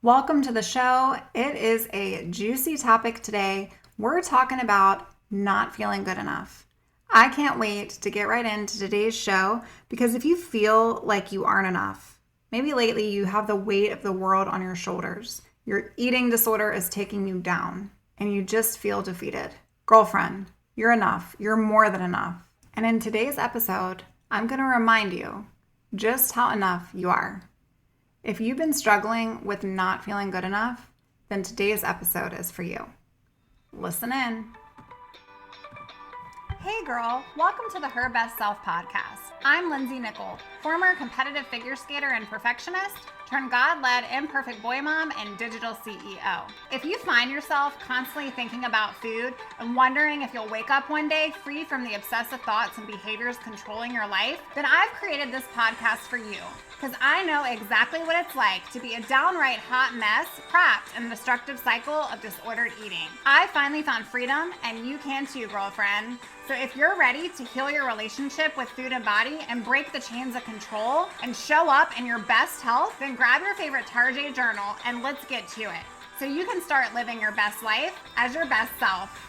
Welcome to the show. It is a juicy topic today. We're talking about not feeling good enough. I can't wait to get right into today's show because if you feel like you aren't enough, maybe lately you have the weight of the world on your shoulders, your eating disorder is taking you down, and you just feel defeated. Girlfriend, you're enough. You're more than enough. And in today's episode, I'm going to remind you just how enough you are. If you've been struggling with not feeling good enough, then today's episode is for you. Listen in. Hey girl, welcome to the Her Best Self podcast. I'm Lindsey Nichol, former competitive figure skater and perfectionist, turned God-led imperfect boy mom and digital CEO. If you find yourself constantly thinking about food and wondering if you'll wake up one day free from the obsessive thoughts and behaviors controlling your life, then I've created this podcast for you because I know exactly what it's like to be a downright hot mess trapped in a destructive cycle of disordered eating. I finally found freedom, and you can too, girlfriend. So if you're ready to heal your relationship with food and body and break the chains of control and show up in your best health, then grab your favorite Tarjay journal and let's get to it so you can start living your best life as your best self.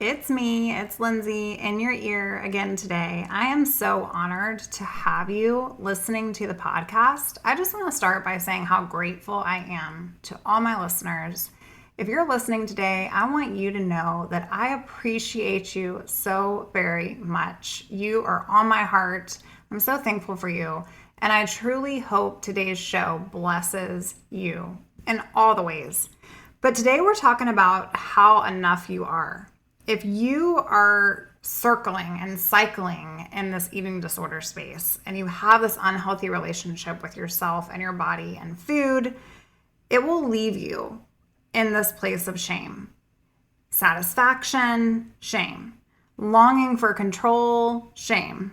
It's me, it's Lindsey, in your ear again today. I am so honored to have you listening to the podcast. I just want to start by saying how grateful I am to all my listeners. If you're listening today, I want you to know that I appreciate you so very much. You are on my heart. I'm so thankful for you. And I truly hope today's show blesses you in all the ways. But today we're talking about how enough you are. If you are circling and cycling in this eating disorder space and you have this unhealthy relationship with yourself and your body and food, it will leave you in this place of shame, satisfaction, shame, longing for control, shame,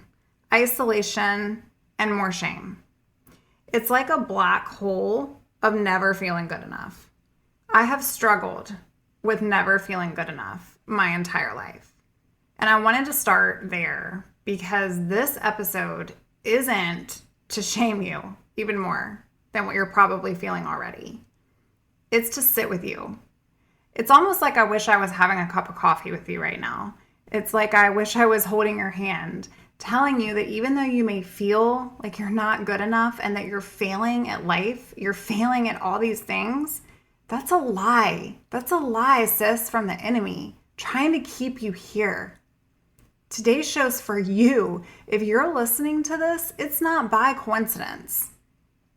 isolation, and more shame. It's like a black hole of never feeling good enough. I have struggled with never feeling good enough my entire life. And I wanted to start there because this episode isn't to shame you even more than what you're probably feeling already. It's to sit with you. It's almost like I wish I was having a cup of coffee with you right now. It's like I wish I was holding your hand, telling you that even though you may feel like you're not good enough and that you're failing at life, you're failing at all these things, that's a lie. That's a lie, sis, from the enemy, trying to keep you here. Today's show's for you. If you're listening to this, it's not by coincidence.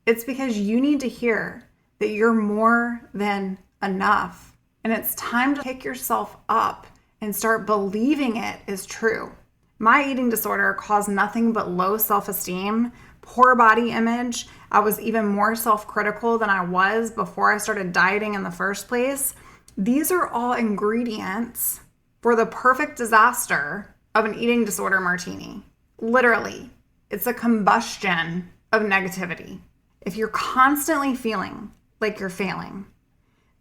It's because you need to hear that you're more than enough. And it's time to pick yourself up and start believing it is true. My eating disorder caused nothing but low self-esteem, poor body image. I was even more self-critical than I was before I started dieting in the first place. These are all ingredients for the perfect disaster of an eating disorder martini. Literally, it's a combustion of negativity. If you're constantly feeling like you're failing,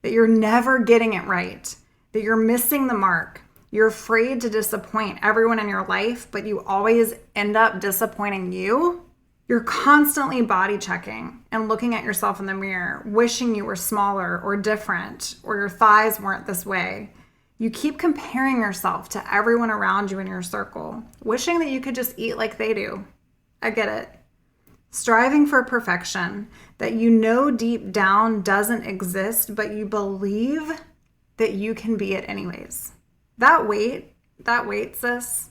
that you're never getting it right, that you're missing the mark, you're afraid to disappoint everyone in your life, but you always end up disappointing you, you're constantly body checking and looking at yourself in the mirror, wishing you were smaller or different, or your thighs weren't this way. You keep comparing yourself to everyone around you in your circle, wishing that you could just eat like they do. I get it. Striving for perfection that you know deep down doesn't exist, but you believe that you can be it anyways. That weight, sis,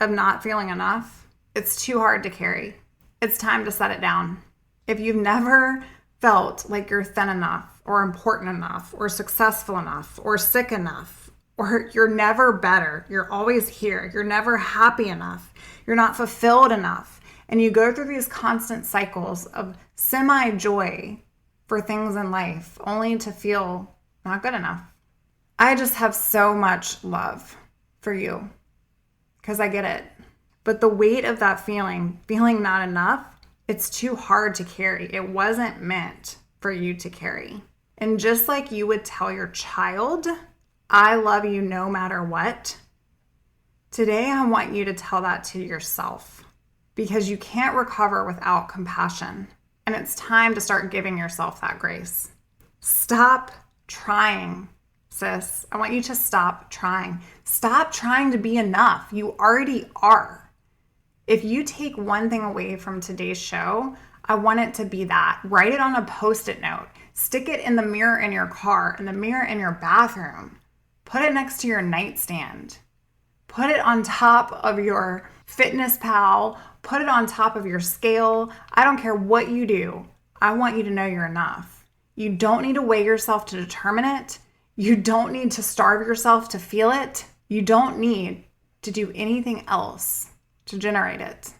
of not feeling enough, it's too hard to carry. It's time to set it down. If you've never felt like you're thin enough or important enough or successful enough or sick enough, or you're never better, you're always here, you're never happy enough, you're not fulfilled enough, and you go through these constant cycles of semi-joy for things in life only to feel not good enough. I just have so much love for you because I get it. But the weight of that feeling not enough, it's too hard to carry. It wasn't meant for you to carry. And just like you would tell your child, I love you no matter what, today I want you to tell that to yourself because you can't recover without compassion And it's time to start giving yourself that grace. Stop trying, sis. I want you to stop trying. Stop trying to be enough. You already are. If you take one thing away from today's show, I want it to be that. Write it on a Post-it note. Stick it in the mirror in your car, in the mirror in your bathroom. Put it next to your nightstand. Put it on top of your FitnessPal. Put it on top of your scale. I don't care what you do. I want you to know you're enough. You don't need to weigh yourself to determine it. You don't need to starve yourself to feel it. You don't need to do anything else to generate it.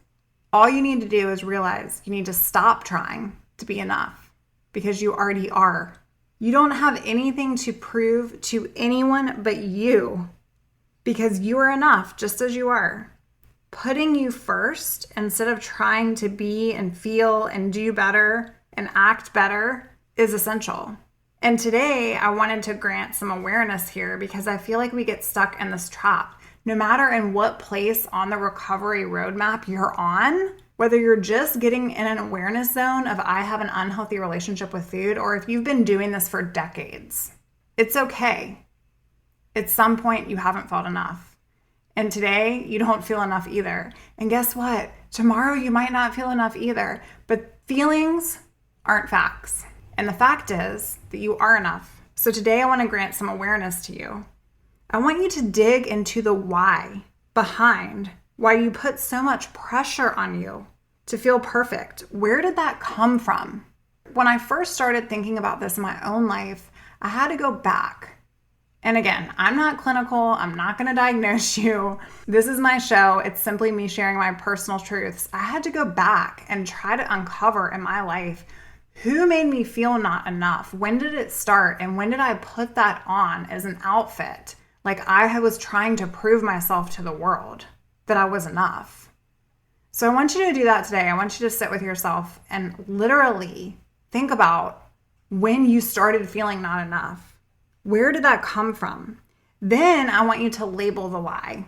All you need to do is realize you need to stop trying to be enough because you already are. You don't have anything to prove to anyone but you because you are enough just as you are. Putting you first instead of trying to be and feel and do better and act better is essential. And today I wanted to grant some awareness here because I feel like we get stuck in this trap. No matter in what place on the recovery roadmap you're on, whether you're just getting in an awareness zone of I have an unhealthy relationship with food, or if you've been doing this for decades, it's okay. At some point you haven't felt enough. And today you don't feel enough either. And guess what? Tomorrow you might not feel enough either. But feelings aren't facts. And the fact is that you are enough. So today I want to grant some awareness to you. I want you to dig into the why behind why you put so much pressure on you to feel perfect. Where did that come from? When I first started thinking about this in my own life, I had to go back. And again, I'm not clinical. I'm not going to diagnose you. This is my show. It's simply me sharing my personal truths. I had to go back and try to uncover in my life who made me feel not enough. When did it start? And when did I put that on as an outfit? Like I was trying to prove myself to the world that I was enough. So I want you to do that today. I want you to sit with yourself and literally think about when you started feeling not enough. Where did that come from? Then I want you to label the lie,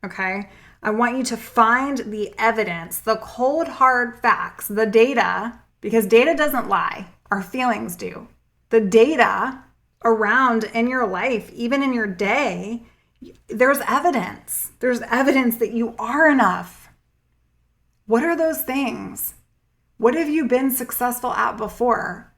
okay? I want you to find the evidence, the cold hard facts, the data, because data doesn't lie, our feelings do. The data around in your life, even in your day, there's evidence. There's evidence that you are enough. What are those things? What have you been successful at before?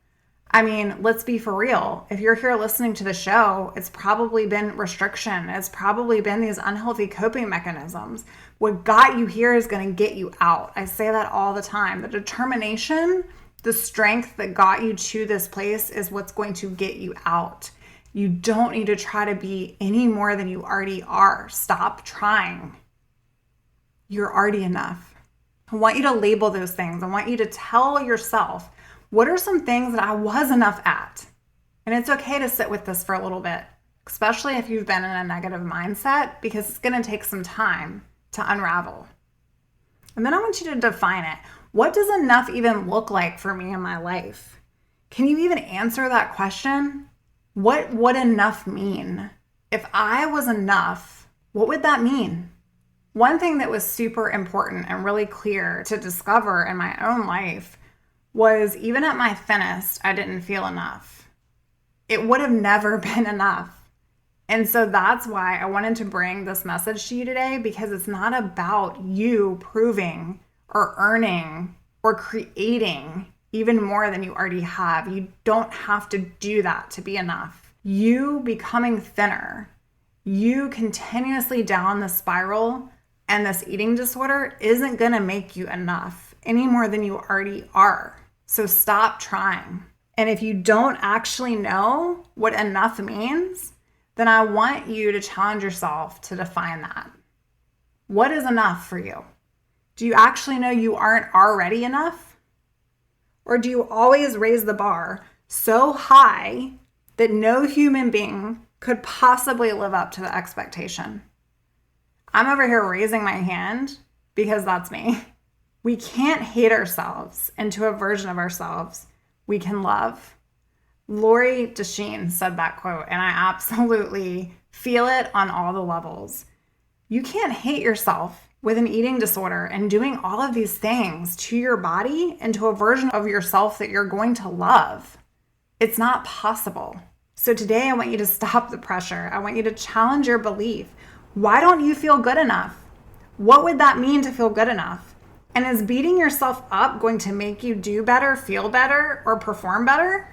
I mean, let's be for real. If you're here listening to the show, it's probably been restriction. It's probably been these unhealthy coping mechanisms. What got you here is going to get you out. I say that all the time. The determination, the strength that got you to this place is what's going to get you out. You don't need to try to be any more than you already are. Stop trying. You're already enough. I want you to label those things. I want you to tell yourself, what are some things that I was enough at? And it's okay to sit with this for a little bit, especially if you've been in a negative mindset, because it's going to take some time to unravel. And then I want you to define it. What does enough even look like for me in my life? Can you even answer that question? What would enough mean? If I was enough, what would that mean? One thing that was super important and really clear to discover in my own life was even at my thinnest, I didn't feel enough. It would have never been enough. And so that's why I wanted to bring this message to you today, because it's not about you proving or earning or creating even more than you already have. You don't have to do that to be enough. You becoming thinner, you continuously down the spiral and this eating disorder isn't going to make you enough any more than you already are. So stop trying. And if you don't actually know what enough means, then I want you to challenge yourself to define that. What is enough for you? Do you actually know you aren't already enough? Or do you always raise the bar so high that no human being could possibly live up to the expectation? I'm over here raising my hand because that's me. We can't hate ourselves into a version of ourselves we can love. Lori Desheen said that quote, and I absolutely feel it on all the levels. You can't hate yourself with an eating disorder and doing all of these things to your body and to a version of yourself that you're going to love. It's not possible. So today I want you to stop the pressure. I want you to challenge your belief. Why don't you feel good enough? What would that mean to feel good enough? And is beating yourself up going to make you do better, feel better, or perform better?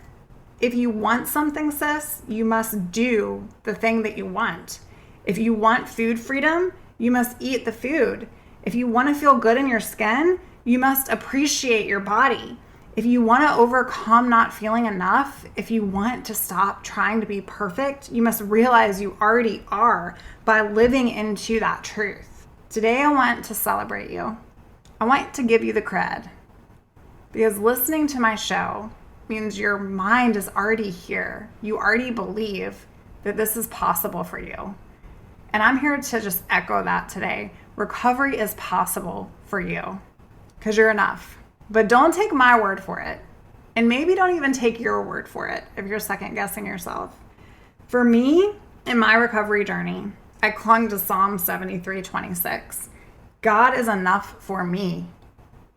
If you want something, sis, you must do the thing that you want. If you want food freedom, you must eat the food. If you want to feel good in your skin, you must appreciate your body. If you want to overcome not feeling enough, if you want to stop trying to be perfect, you must realize you already are by living into that truth. Today, I want to celebrate you. I want to give you the cred because listening to my show means your mind is already here. You already believe that this is possible for you. And I'm here to just echo that today. Recovery is possible for you because you're enough. But don't take my word for it. And maybe don't even take your word for it if you're second guessing yourself. For me, in my recovery journey, I clung to Psalm 73:26. God is enough for me.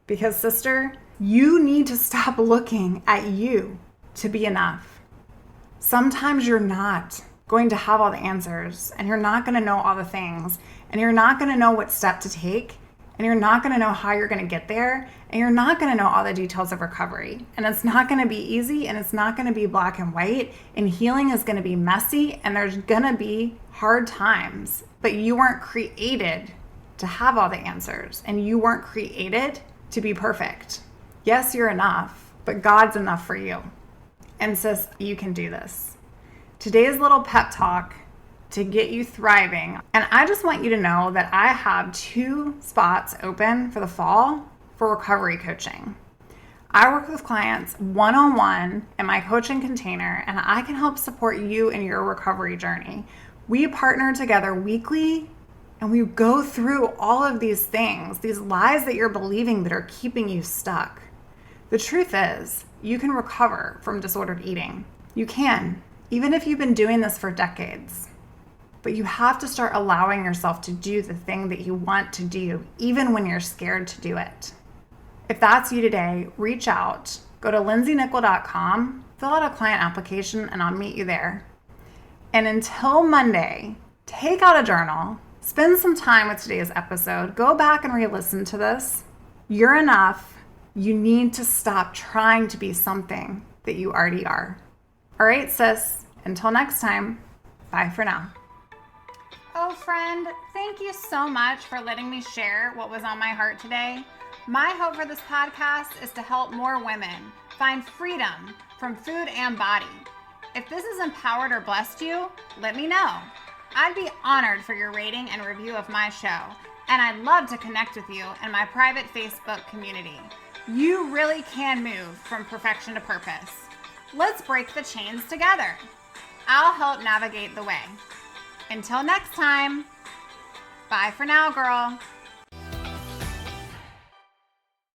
Because, sister, you need to stop looking at you to be enough. Sometimes you're not going to have all the answers, and you're not going to know all the things, and you're not going to know what step to take, and you're not going to know how you're going to get there, and you're not going to know all the details of recovery. And it's not going to be easy, and it's not going to be black and white, and healing is going to be messy, and there's going to be hard times. But you weren't created to have all the answers, and you weren't created to be perfect. Yes, you're enough, but God's enough for you. And sis, you can do this. Today's little pep talk to get you thriving. And I just want you to know that I have 2 spots open for the fall for recovery coaching. I work with clients one-on-one in my coaching container, and I can help support you in your recovery journey. We partner together weekly, and we go through all of these things, these lies that you're believing that are keeping you stuck. The truth is, you can recover from disordered eating. You can, even if you've been doing this for decades. But you have to start allowing yourself to do the thing that you want to do, even when you're scared to do it. If that's you today, reach out. Go to lindseynichol.com, fill out a client application, and I'll meet you there. And until Monday, take out a journal, spend some time with today's episode, go back and re-listen to this. You're enough. You need to stop trying to be something that you already are. All right, sis, until next time, bye for now. Oh, friend, thank you so much for letting me share what was on my heart today. My hope for this podcast is to help more women find freedom from food and body. If this has empowered or blessed you, let me know. I'd be honored for your rating and review of my show, and I'd love to connect with you in my private Facebook community. You really can move from perfection to purpose. Let's break the chains together. I'll help navigate the way. Until next time, bye for now, girl.